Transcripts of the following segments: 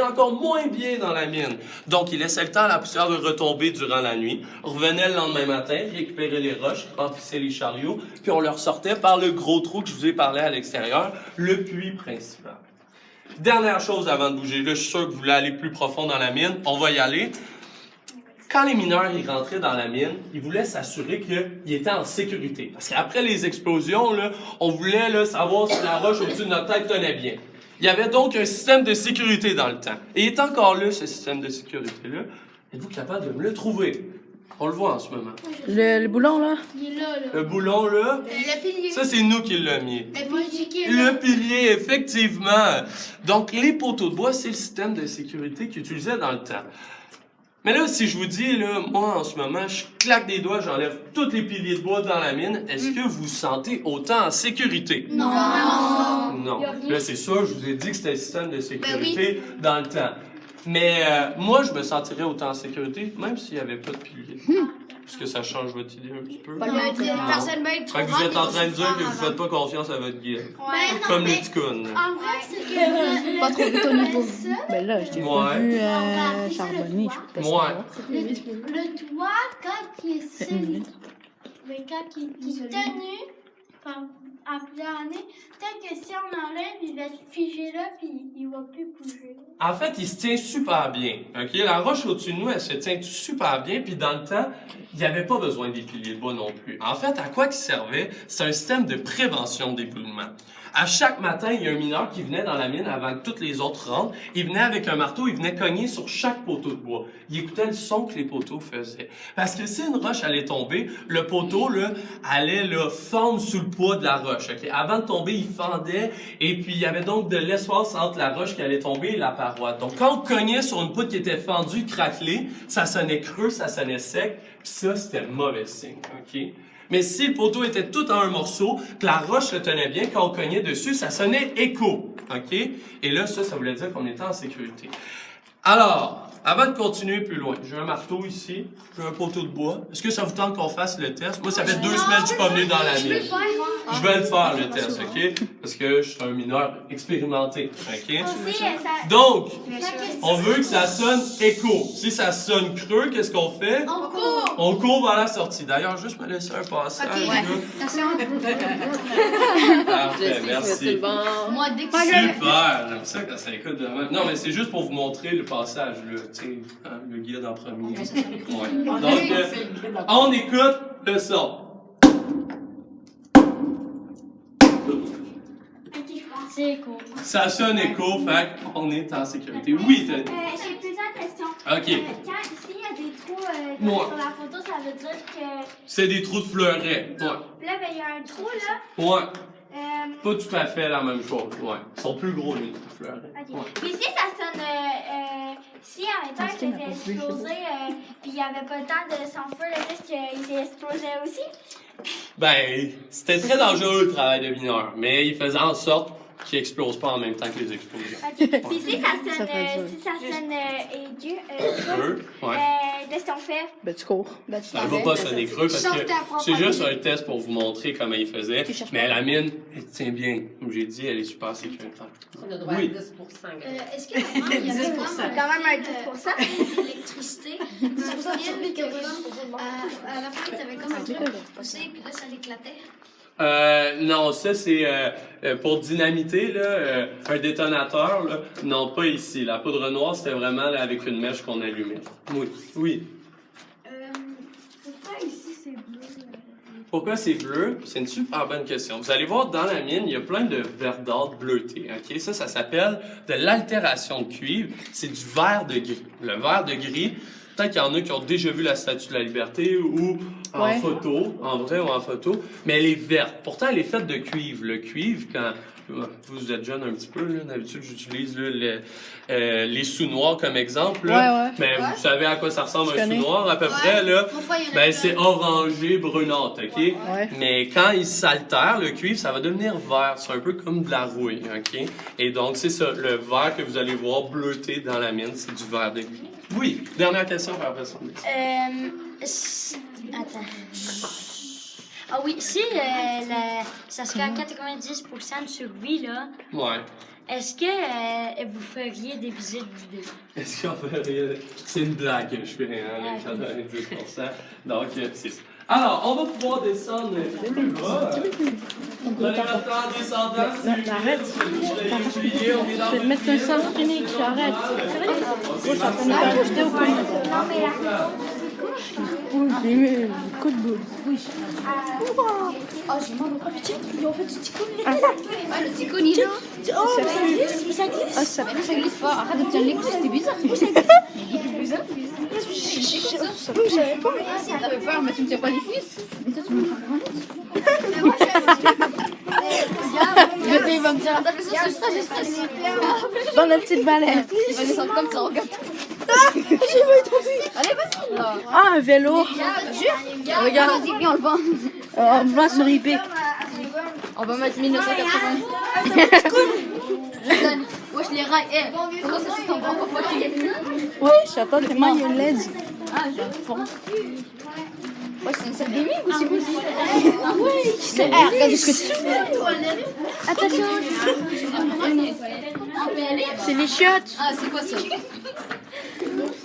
encore moins bien dans la mine. Donc, il laissait le temps à la poussière de retomber durant la nuit, revenait le lendemain matin, récupérait les roches, remplissait les chariots, puis on leur sortait par le gros trou que je vous ai parlé à l'extérieur, le puits principal. Dernière chose avant de bouger, là, je suis sûr que vous voulez aller plus profond dans la mine, on va y aller. Quand les mineurs ils rentraient dans la mine, ils voulaient s'assurer qu'ils étaient en sécurité. Parce qu'après les explosions, là, on voulait là, savoir si la roche au-dessus de notre tête tenait bien. Il y avait donc un système de sécurité dans le temps. Et il est encore là, ce système de sécurité-là. Êtes-vous capable de me le trouver? On le voit en ce moment. Le boulon, là? Il est là. Le boulon, là, Le pilier. ça, c'est nous qui l'avons mis. Le pilier qui est là. Le pilier, effectivement. Donc, les poteaux de bois, c'est le système de sécurité qu'ils utilisaient dans le temps. Mais là, si je vous dis, là, moi, en ce moment, je claque des doigts, j'enlève tous les piliers de bois dans la mine, est-ce que vous vous sentez autant en sécurité? Non. Non. Là, c'est sûr, je vous ai dit que c'était le système de sécurité Ben dans le temps. Mais moi, je me sentirais autant en sécurité, même s'il n'y avait pas de piliers. Est-ce que ça change votre idée un petit peu? Personne va être trop Fait que vous êtes en train de dire que vous avant. faites pas confiance à votre guide. Ouais, Comme non, les mais ticounes. en vrai, c'est que Pas trop vite au niveau. ça, Ben là, je t'ai pas Ouais. vu Regardez ça, charbonner, le je peux pas toit. savoir. le toit, quand il est solide, mais quand il est tenu en plusieurs années, peut-être que si on enlève, il va être figé là, puis il va plus bouger. En fait, il se tient super bien. Ok, la roche au-dessus de nous, elle se tient super bien. Puis dans le temps, il n'y avait pas besoin des piliers de bois non plus. En fait, à quoi il servait? C'est un système de prévention d'éboulement. À chaque matin, il y a un mineur qui venait dans la mine avant que tous les autres rentrent. Il venait avec un marteau, il venait cogner sur chaque poteau de bois. Il écoutait le son que les poteaux faisaient. Parce que si une roche allait tomber, le poteau là, allait là, fendre sous le poids de la roche. Okay? Avant de tomber, il fendait et puis il y avait donc de l'espace entre la roche qui allait tomber et la paroi. Donc quand on cognait sur une poutre qui était fendue, craquelée, ça sonnait creux, ça sonnait sec, puis ça, c'était mauvais signe. OK? Mais si le poteau était tout en un morceau, que la roche se tenait bien, quand on cognait dessus, ça sonnait écho. OK? Et là, ça voulait dire qu'on était en sécurité. Alors, avant de continuer plus loin, j'ai un marteau ici, j'ai un poteau de bois. Est-ce que ça vous tente qu'on fasse le test? Moi, ça fait 2 semaines que je suis pas venu dans la mine. Je vais le faire, le test, OK? Parce que je suis un mineur expérimenté, OK? Donc, on veut que ça sonne écho. Si ça sonne creux, qu'est-ce qu'on fait? On court! On court vers la sortie. D'ailleurs, juste me laisser un passage. Ok, là. Parfait, merci. Moi, dès que Super! J'aime ça quand ça écoute de même. Non, mais c'est juste pour vous montrer le passage, là. Tu sais, hein, le guide en premier. Ouais. Donc, on écoute le son. c'est cool. Ça sonne écho, fait qu'on est en sécurité. Oui, t'as dit. J'ai plusieurs questions. OK. S'il y a des trous Ouais. sur la photo, ça veut dire que. C'est des trous de fleurets. Ouais. Là, ben, il y a un trou, là. Ouais. Euh, Pas tout à fait la même chose. Ouais. Ils sont plus gros, les trous de fleurets. ok. Ouais. Puis si ça sonne. Si en même temps, il faisait exploser, puis il n'y avait pas le temps de s'enfuir, est-ce qu'il s'est explosé aussi? Ben, c'était très dangereux le travail de mineur, mais il faisait en sorte qu'ils n'explosent pas en même temps que les explosions. Ok. Puis si ça sonne, Ça fait dur. aigu, Creux, ouais. qu'est-ce qu'on fait? Ben, tu cours. Ben, tu Ça ne va pas sonner creux parce que c'est juste un test pour vous montrer comment il faisait. Mais la mine, elle tient bien. Comme j'ai dit, elle est super sécuritaire. On a droit Oui. à 10%. Est-ce que vraiment, il y avait 10%. quand même un 10%. d'électricité? Un fil que à la fin, t'avais comme un truc poussé, puis là, ça l'éclatait. Non, ça c'est pour dynamiter là, un détonateur. Là. Non, pas ici. La poudre noire, c'était vraiment là, avec une mèche qu'on allumait. Oui, oui. Pourquoi ici c'est bleu? Pourquoi c'est bleu? C'est une super bonne question. Vous allez voir, dans la mine, il y a plein de verdâtre bleuté. Okay? Ça s'appelle de l'altération de cuivre. C'est du vert de gris. Le vert de gris, peut-être qu'il y en a qui ont déjà vu la Statue de la Liberté ou en photo, en vrai ou en photo, mais elle est verte. Pourtant, elle est faite de cuivre. Le cuivre, quand vous êtes jeune un petit peu, là, d'habitude, j'utilise là, les sous-noirs comme exemple. Là. Mais vous savez à quoi ça ressemble un sous-noir à peu près, là? Ben, c'est orangé, brunâtre, OK? Ouais. Mais quand il s'altère, le cuivre, ça va devenir vert. C'est un peu comme de la rouille, OK? Et donc, c'est ça, le vert que vous allez voir bleuté dans la mine, c'est du vert de gris. Oui, dernière question par personne. Attends. Ah oui, si ça serait à 90% de survie, là, Ouais. est-ce que vous feriez des visites guidées? Est-ce qu'on fait rien? C'est une blague que je fais, hein, avec 90%. Donc, c'est ça. Alors, on va pouvoir descendre plus bas. Vous allez mettre en descendant. Arrête. Je vais te mettre un sens unique, arrête. Je suis en train de faire une vidéo comme Non, mais la j'ai mis un coup de boule. Oh, j'ai mal au bras. Tiens, ils ont fait du ticou. Ah, le ticou, il est là. Oh, ça glisse. Ça glisse. Ah, ça Ça glisse pas. Arrête de tenir les coups, c'était bizarre. Il est bizarre. Je savais pas. T'avais peur, mais tu me tiens pas les cuisses. Mais toi, tu me prends vraiment. Il va me dire, attends, je stresse. Dans la petite balai. Il va descendre comme ça, regarde. J'ai pas tomber. Allez, vas-y. Ah, un vélo. Jure. Regarde, vas-y, viens, on le vend. On le vend sur eBay. On va mettre 1980. Wesh, les rails. Eh, comment ça se tombe encore pas chez Oui, je sais pas tellement il y a une LED. Ah, j'ai un fond. Ouais, c'est une salle gaming ou c'est quoi? Oui, c'est regarde ce que tu Attention. C'est les chiottes. Ah, c'est quoi ça?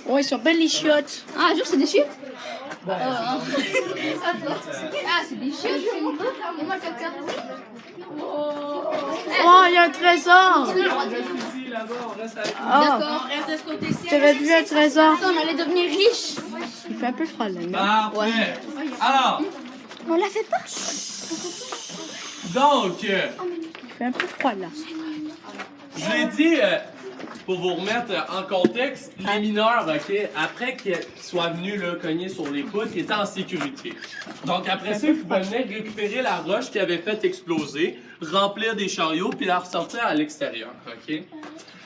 Ouais, ils sont belles les chiottes. Ah, jure, c'est des chiottes? Ah, c'est des chiottes. Et moi, le caca. Oh, il y a un trésor. Ah, D'accord. j'avais vu un trésor. On allait devenir riche. Il fait un peu froid là. Parfait. Alors, On l'a fait pas. donc, Il fait un peu froid là. je vous ai dit, pour vous remettre en contexte, les mineurs, OK, après qu'ils soient venus là, cogner sur les poutres, ils étaient en sécurité. Donc, après ça, ils venaient récupérer la roche qui avait fait exploser, remplir des chariots, puis la ressortir à l'extérieur, OK?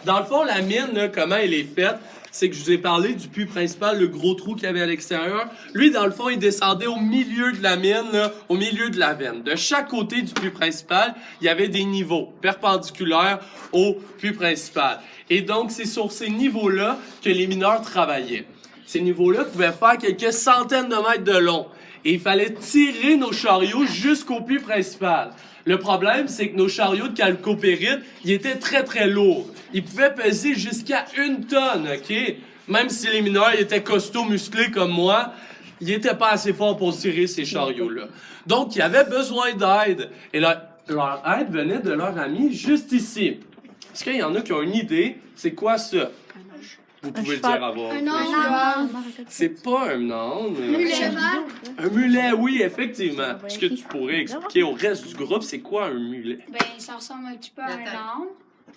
Dans le fond, la mine, là, comment elle est faite, c'est que je vous ai parlé du puits principal, le gros trou qu'il y avait à l'extérieur. Lui, dans le fond, il descendait au milieu de la mine, là, au milieu de la veine. De chaque côté du puits principal, il y avait des niveaux perpendiculaires au puits principal. Et donc, c'est sur ces niveaux-là que les mineurs travaillaient. Ces niveaux-là pouvaient faire quelques centaines de mètres de long. Et il fallait tirer nos chariots jusqu'au puits principal. Le problème, c'est que nos chariots de calcopyrite, ils étaient très, très lourds. Ils pouvaient peser jusqu'à 1 tonne, OK? Même si les mineurs ils étaient costauds, musclés comme moi, ils n'étaient pas assez forts pour tirer ces chariots-là. Donc, ils avaient besoin d'aide. Et leur aide venait de leur ami juste ici. Est-ce qu'il y en a qui ont une idée? C'est quoi ça? Vous pouvez le dire à voix haute. C'est pas un âne. Un mulet, oui, effectivement. Ce que tu pourrais expliquer au reste du groupe, c'est quoi un mulet? Ben, ça ressemble un petit peu à un âne,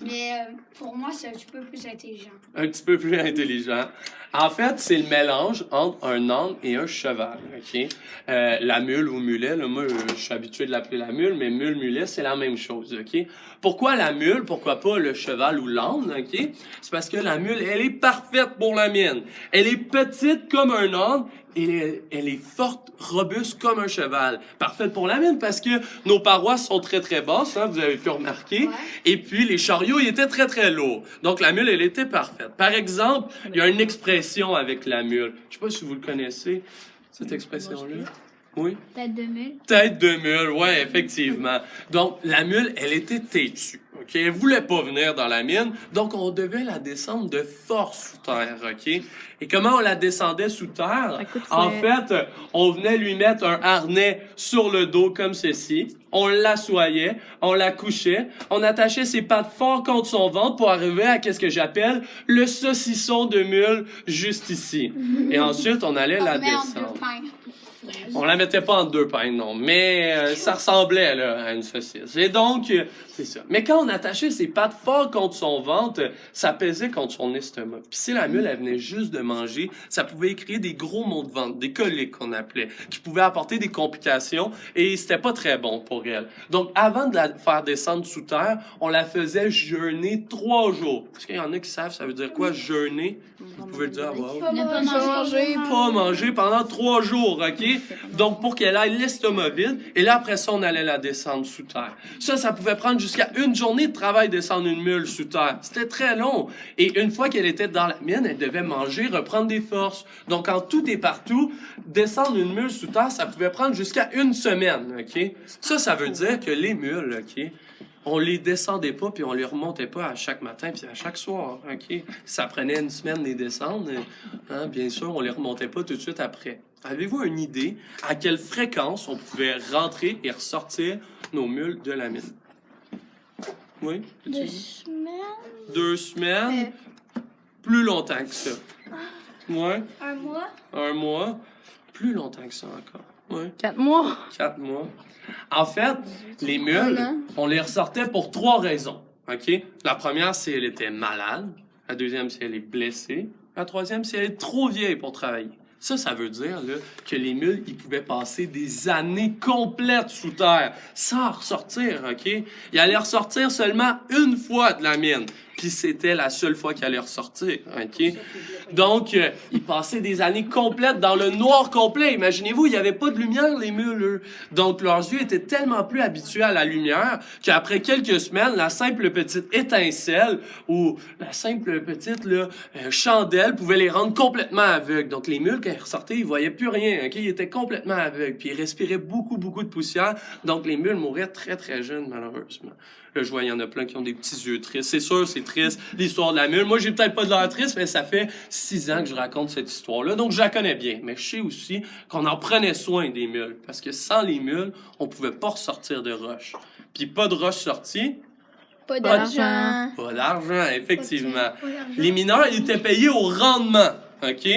mais pour moi, c'est un petit peu plus intelligent. Un petit peu plus intelligent. En fait, c'est le mélange entre un âne et un cheval, OK? La mule ou mulet, là, moi, je suis habitué de l'appeler la mule, mais mule-mulet, c'est la même chose, OK? Pourquoi la mule? Pourquoi pas le cheval ou l'âne, OK? C'est parce que la mule, elle est parfaite pour la mine. Elle est petite comme un âne et elle est forte, robuste comme un cheval. Parfaite pour la mine parce que nos parois sont très, très basses, hein, vous avez pu remarquer. Ouais. Et puis, les chariots, ils étaient très, très lourds. Donc, la mule, elle était parfaite. Par exemple, il y a une expression avec la mule. Je sais pas si vous le connaissez, cette expression-là. Oui? Tête de mule. Tête de mule, ouais, effectivement. Donc, la mule, elle était têtue, OK? Elle voulait pas venir dans la mine, donc on devait la descendre de force sous terre, OK? Et comment on la descendait sous terre? En fait, on venait lui mettre un harnais sur le dos comme ceci, on l'assoyait, on la couchait, on attachait ses pattes fort contre son ventre pour arriver à qu'est-ce que j'appelle le saucisson de mule juste ici. Et ensuite, on allait la descendre. On la mettait pas en 2 pains, non, mais ça ressemblait là, à une saucisse. Et donc, c'est ça. Mais quand on attachait ses pattes fort contre son ventre, ça pesait contre son estomac. Puis si la mule, elle venait juste de manger, ça pouvait créer des gros maux de ventre, des coliques qu'on appelait, qui pouvaient apporter des complications et c'était pas très bon pour elle. Donc, avant de la faire descendre sous terre, on la faisait jeûner 3 jours. Est-ce qu'il y en a qui savent ça veut dire quoi, jeûner? Vous pouvez le dire à voix haute. Pas manger pendant 3 jours, OK? Donc, pour qu'elle aille l'estomac vide, et là, après ça, on allait la descendre sous terre. Ça pouvait prendre jusqu'à 1 journée de travail descendre une mule sous terre. C'était très long. Et une fois qu'elle était dans la mine, elle devait manger, reprendre des forces. Donc, en tout et partout, descendre une mule sous terre, ça pouvait prendre jusqu'à 1 semaine, OK? Ça veut dire que les mules, OK, on les descendait pas, puis on les remontait pas à chaque matin, puis à chaque soir, OK? Ça prenait une semaine de les descendre. Hein, bien sûr, on les remontait pas tout de suite après. Avez-vous une idée à quelle fréquence on pouvait rentrer et ressortir nos mules de la mine? Oui? 2 semaines. 2 semaines? Plus longtemps que ça. Ouais? 1 mois. 1 mois? Plus longtemps que ça encore. Ouais. 4 mois. 4 mois. En fait, les mules, on les ressortait pour 3 raisons. OK? La première, c'est elle était malade. La deuxième, c'est elle est blessée. La troisième, c'est elle est trop vieille pour travailler. Ça veut dire là, que les mules, ils pouvaient passer des années complètes sous terre sans ressortir, OK? Ils allaient ressortir seulement une fois de la mine. Puis c'était la seule fois qu'ils allaient ressortir, OK? Donc, ils passaient des années complètes dans le noir complet. Imaginez-vous, il n'y avait pas de lumière, les mules, eux. Donc, leurs yeux étaient tellement plus habitués à la lumière qu'après quelques semaines, la simple petite étincelle ou la simple petite là, chandelle pouvait les rendre complètement aveugles. Donc, les mules, quand ils ressortaient, ils voyaient plus rien, OK? Ils étaient complètement aveugles. Puis, ils respiraient beaucoup, beaucoup de poussière. Donc, les mules mouraient très, très jeunes, malheureusement. Là, je vois, il y en a plein qui ont des petits yeux tristes. C'est sûr, c'est triste, l'histoire de la mule. Moi, j'ai peut-être pas de l'air triste, mais ça fait 6 ans que je raconte cette histoire-là, donc je la connais bien. Mais je sais aussi qu'on en prenait soin des mules, parce que sans les mules, on pouvait pas ressortir de roche. Puis pas de roche sortie, Pas d'argent. pas d'argent, effectivement. Les mineurs, ils étaient payés au rendement, OK?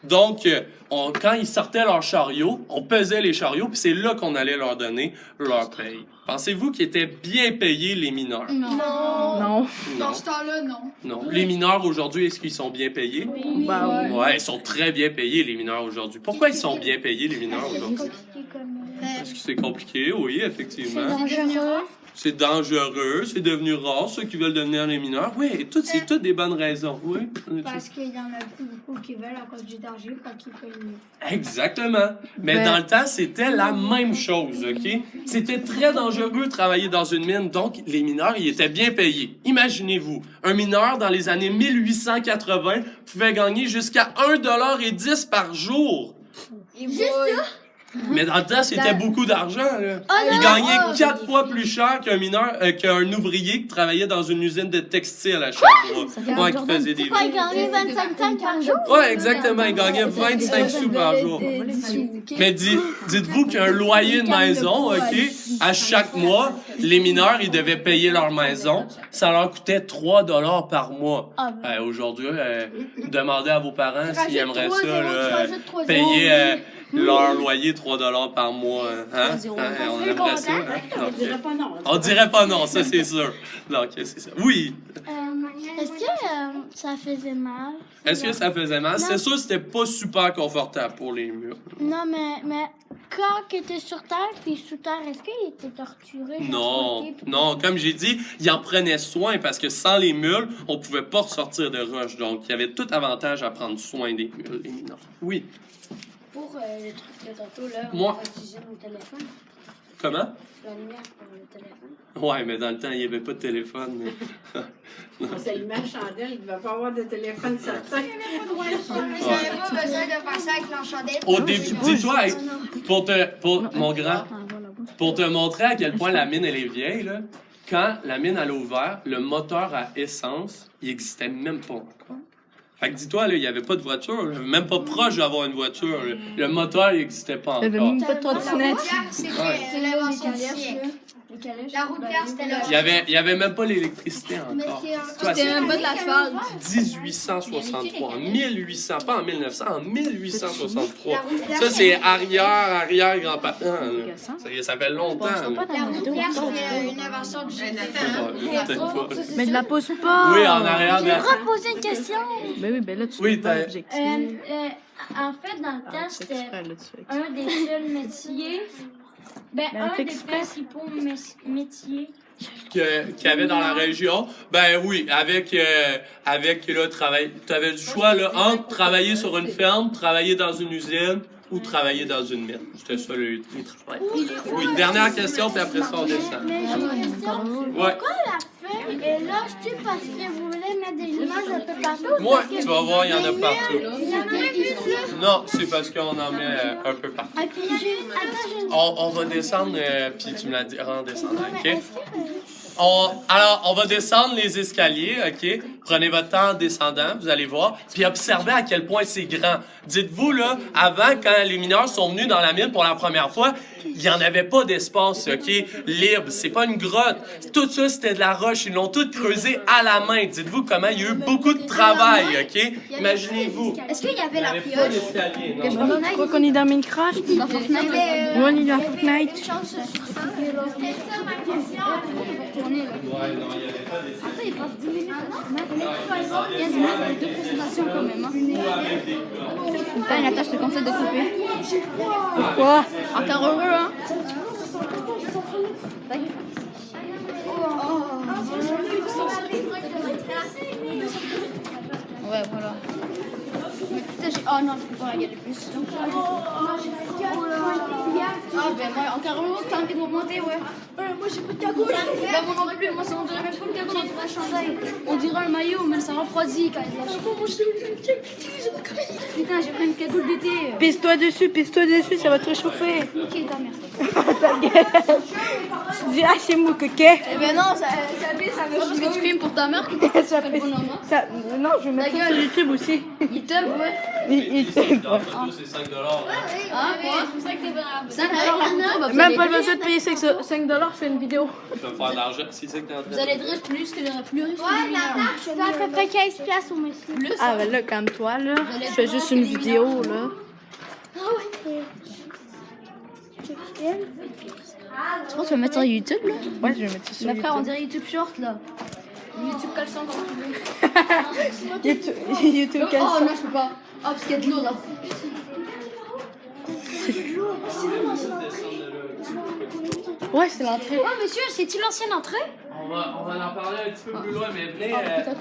Donc, quand ils sortaient leur chariot, on pesait les chariots, puis c'est là qu'on allait leur donner leur paye. Pensez-vous qu'ils étaient bien payés, les mineurs? Non. Non. Dans ce temps-là, non. Non. Les mineurs, aujourd'hui, est-ce qu'ils sont bien payés? Oui. Bah oui. Ouais, ils sont très bien payés, les mineurs, aujourd'hui. Pourquoi ils sont bien payés, les mineurs, aujourd'hui? Est-ce que c'est compliqué? Oui, effectivement. Dangereux. C'est dangereux, c'est devenu rare, ceux qui veulent devenir les mineurs. Oui, c'est toutes des bonnes raisons. Oui. Parce qu'il y en a plus beaucoup qui veulent à cause du danger, pas qu'ils payent mieux. Exactement. Mais Ben- dans le temps, c'était la même chose, OK? C'était très dangereux de travailler dans une mine, donc les mineurs, ils étaient bien payés. Imaginez-vous, un mineur dans les années 1880 pouvait gagner jusqu'à 1,10 $ par jour. Juste ça? Mais dans le temps, c'était beaucoup d'argent, là. Il gagnait 4 fois plus cher qu'un mineur, qu'un ouvrier qui travaillait dans une usine de textile à chaque mois. Ouais, qui faisait des... Pourquoi ils gagnent 25 cents par jour? Ouais, exactement. Il gagnait 25 sous par jour. Mais dites-vous qu'un loyer de maison, OK, à chaque mois, les mineurs, ils devaient payer leur maison. Ça leur coûtait 3 $ par mois. Aujourd'hui, demandez à vos parents s'ils aimeraient ça, là, payer leur loyer 3 $ par mois. Hein? On aimerait ça. Hein? On dirait pas non. On dirait pas non, ça c'est sûr. Donc, c'est ça. Oui. Est-ce que ça faisait mal? Est-ce que ça faisait mal? C'est sûr que c'était pas super confortable pour les murs. Non, mais quand il était sur Terre, puis sous Terre, est-ce qu'il était torturé? Non, non, comme j'ai dit, ils en prenaient soin parce que sans les mules, on pouvait pas ressortir de roche. Donc, il y avait tout avantage à prendre soin des mules, les mineurs. Oui. Pour le truc de tantôt, là, Moi. on va utiliser nos téléphones. Comment? La lumière pour le téléphone. Ouais, mais dans le temps, il n'y avait pas de téléphone. On s'allumait la chandelle, il ne va pas avoir de téléphone certain. J'avais pas besoin de faire ça avec l'enchandelle. Au début, dis-toi, mon grand, pour te montrer à quel point la mine, elle est vieille, là, quand la mine, elle a ouvert, le moteur à essence, il n'existait même pas encore. Fait que dis-toi, là, il n'y avait pas de voiture, là, même pas proche d'avoir une voiture. Là. Le moteur, il n'existait pas Il y avait encore. même pas de trottinette. C'est l'invention du siècle. La route bière, c'était là. Il y avait même pas l'électricité encore. C'était même pas de l'asphalte. 1863, 1800, pas en 1900, en 1863. Ça, c'est arrière-grand-parent. Ça fait longtemps. Là. La route bière, c'était une invention du siècle. Peut-être pas. Mais de la pose pas. Oui, en arrière de la... Reposer une question. Ben oui, ben là, tu Oui, fais pas t'as- l'objectif. En fait, dans le temps, C'est c'était exprès, là, tu fais exprès. un des seuls métiers. Ben, Ben, un fait des exprès. principaux métiers. qu'il y avait dans la région, ben oui, avec là, travail, tu avais le choix là, entre travailler sur une ferme, travailler dans une usine ou travailler dans une mine. C'était ça les travail. Oui, dernière question, puis après ça, on descend. Mais j'ai une question. Ouais. Pourquoi la feuille est là? C'est parce que vous voulez mettre des images un peu partout? Ouais, tu vas voir, il y en a partout. Il y en a même plus là. Non, c'est parce qu'on en met un peu partout. Et puis, attends, j'ai une On va descendre, puis tu me la diras en descendant, OK? Est-ce que Alors, on va descendre les escaliers, OK? Prenez votre temps en descendant, vous allez voir. Puis observez à quel point c'est grand. Dites-vous, là, avant, quand les mineurs sont venus dans la mine pour la première fois, il n'y en avait pas d'espace, OK? Libre. C'est pas une grotte. Tout ça, c'était de la roche. Ils l'ont tout creusé à la main. Dites-vous comment il y a eu beaucoup de travail, OK? Imaginez-vous. Est-ce qu'il y avait Il n'y la avait pas pioche? d'escalier, non. Tu crois qu'on est dans Minecraft? Dans Fortnite? Ouais, on est dans Fortnite. C'était ça ma question. Ouais, non, il n'y avait pas d'escalier. Il passe 10 minutes. Il y a 10 minutes de présentation quand même. Nathan, je te conseille de couper. Quoi? Encore heureux, hein? Ouais, voilà. Mais putain, oh non, je peux pas regarder plus. Ah ben moi, encore heureux, t'as envie de remonter, ouais. Moi j'ai pas de cagoule. Ben moi non plus, moi ça on dirait même pas le cagoule, on dirait un chandail. On dirait un maillot, mais ça refroidit quand il lâche. Putain, j'ai pris une cagoule d'été. Pisse-toi dessus, ça va te réchauffer. Ok, ta mère. Ta gueule. Tu dis, ah, c'est mon coquet. Eh ben non, ça me parce que tu filmes pour ta mère qui te Ça fait fait- le bonhomme, hein. ça- Non, je vais mettre ça sur YouTube aussi. YouTube, ouais. YouTube. Dans la photo, c'est 5 $. Ah, quoi? C'est ça que t'es brave. 5 $ la photo, bah, vous Même allez pas besoin de payer 5 $, je fais une vidéo. Tu vas faire de l'argent. C'est ça que t'es en train de Vous allez être plus que le plus riche. Ouais, Nathan, tu fais à peu près 15 piastres au monsieur. Plus. Ah, ben là, calme-toi, là. Je fais juste une vidéo, là. Tu penses que tu vas mettre sur YouTube, là? Ouais, je vais mettre ça sur Mais frère, on YouTube. dirait YouTube Short, là. YouTube caleçon, comme tu veux. YouTube, Oh non, je peux pas. Oh, parce qu'il y a de l'eau, là. Ouais, c'est l'entrée. Oh, monsieur, c'est-tu l'ancienne entrée? On va en parler un petit peu plus loin, mais venez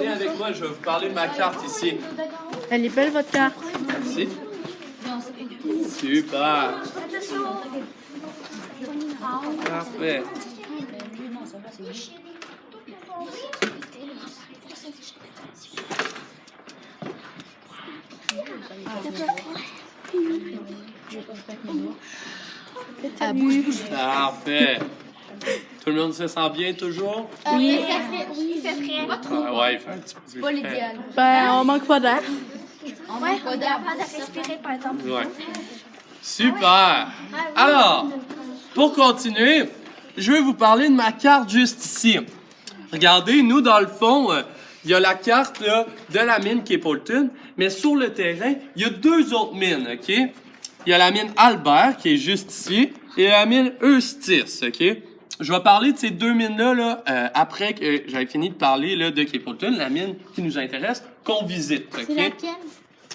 avec moi, je vais vous parler de ma carte ici. Elle est belle, votre carte. Merci. Super. Parfait. Parfait. Tout le monde se sent bien toujours? Oui, il fait frais. Ah ouais, il fait un petit peu plus Pas frais. l'idéal. Ben, on manque pas d'air. On va pas d'air. Pas de respirer, par exemple. Ouais. Super. Alors, pour continuer, je vais vous parler de ma carte juste ici. Regardez, nous, dans le fond, il y a la carte là, de la mine qui est Poulton, mais sur le terrain, il y a deux autres mines, OK? Il y a la mine Albert, qui est juste ici, et la mine Eustace, OK? Je vais parler de ces deux mines-là là, après que j'avais fini de parler là, de Cape Poulton, la mine qui nous intéresse, qu'on visite, OK? C'est laquelle?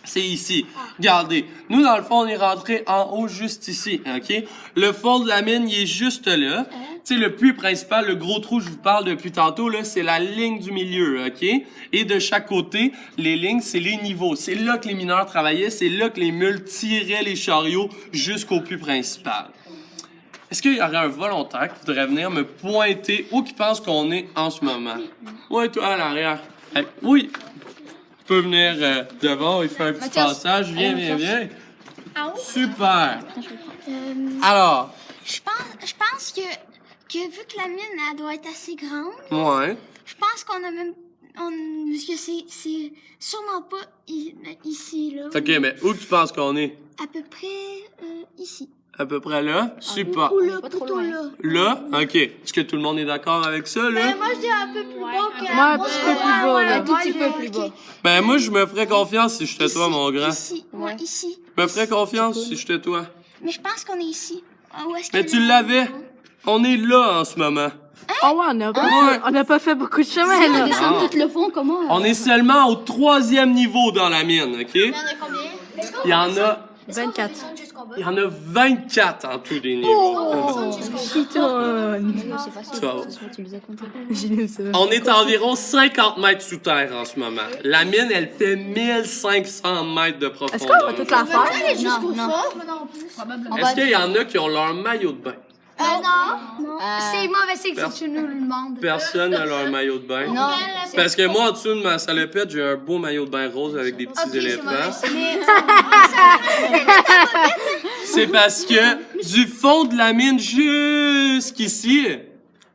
C'est ici. Regardez, nous, dans le fond, on est rentré en haut, juste ici, OK? Le fond de la mine, il est juste là. Tu sais, le puits principal, le gros trou, je vous parle depuis tantôt, là, c'est la ligne du milieu, OK? Et de chaque côté, les lignes, c'est les niveaux. C'est là que les mineurs travaillaient, c'est là que les mules tiraient les chariots jusqu'au puits principal. Est-ce qu'il y aurait un volontaire qui voudrait venir me pointer où il pense qu'on est en ce moment? Ouais, toi, à l'arrière. Oui. Tu peux venir devant, il fait un petit passage. Viens. Super. Alors, Je pense que vu que la mine, elle doit être assez grande, ouais. je pense qu'on a même... parce que c'est sûrement pas ici, là. OK, mais où tu penses qu'on est? À peu près ici. À peu près là? Super. Ou là, plutôt là. Là? OK. Est-ce que tout le monde est d'accord avec ça, là? Moi, je dis un peu plus bas que... Moi, un petit peu plus bas, là. Un tout petit peu plus bas. Ben, moi, je me ferais confiance si j'étais toi, mon grand. Ici, ouais, ici. Je me ferais confiance si j'étais toi. Mais je pense qu'on est ici. Où est-ce Mais que tu l'avais. On est là en ce moment. Oh ouais, on n'a pas fait beaucoup de chemin, On là. descend tout le fond, comment? On est seulement au 3e niveau dans la mine, OK? Il y en a combien? Il y en a... 24. Il y en a 24 en tout des niveaux. Chitonne. Tu vas voir. J'aime ça. On est à environ 50 mètres sous terre en ce moment. La mine, elle fait 1500 mètres de profondeur. Est-ce qu'on va toute la faire? Non, non. Probablement. Est-ce qu'il y en a qui ont leur maillot de bain? Non. C'est mauvais signe si tu nous le demandes. Personne n'a leur maillot de bain? Non. Parce que moi, en dessous de ma salopette, j'ai un beau maillot de bain rose avec des petits éléphants. C'est parce que du fond de la mine jusqu'ici,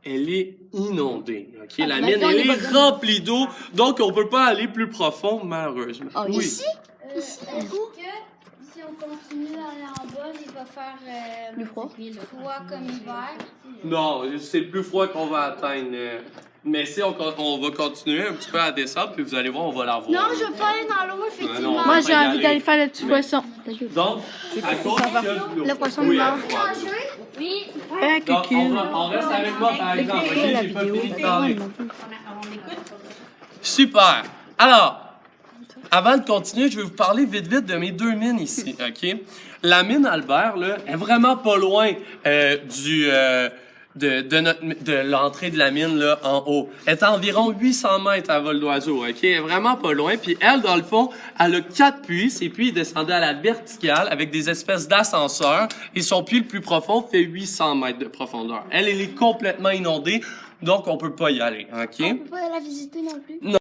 elle est inondée. Ok, la bah, mine on est elle pas est remplie d'eau, donc on peut pas aller plus profond, malheureusement. Oh, Oui. ici? Est-ce que si on continue à aller en bas, il va faire Plus froid? froid comme hiver? Non, c'est le plus froid qu'on va atteindre. Mais si on va continuer un petit peu à descendre, puis vous allez voir, on va la revoir. Non, je veux pas aller dans l'eau, non, effectivement. on Moi, va j'ai y envie aller. d'aller faire le petit Mais- poisson. Donc, à cause que Le poisson oui, mort. elle est froide. Oui. Donc, on reste avec moi, par exemple. Ok, j'ai pas fini de parler. Super. Alors, avant de continuer, je vais vous parler vite de mes deux mines ici, OK? La mine Albert, là, est vraiment pas loin de l'entrée de la mine, là, en haut. Elle est à environ 800 mètres à vol d'oiseau, OK? Elle est vraiment pas loin. Puis elle, dans le fond, elle a 4 puits. Ces puits descendaient à la verticale avec des espèces d'ascenseurs. Et son puits le plus profond fait 800 mètres de profondeur. Elle est complètement inondée, donc on peut pas y aller, OK? On peut pas la visiter non plus. Non.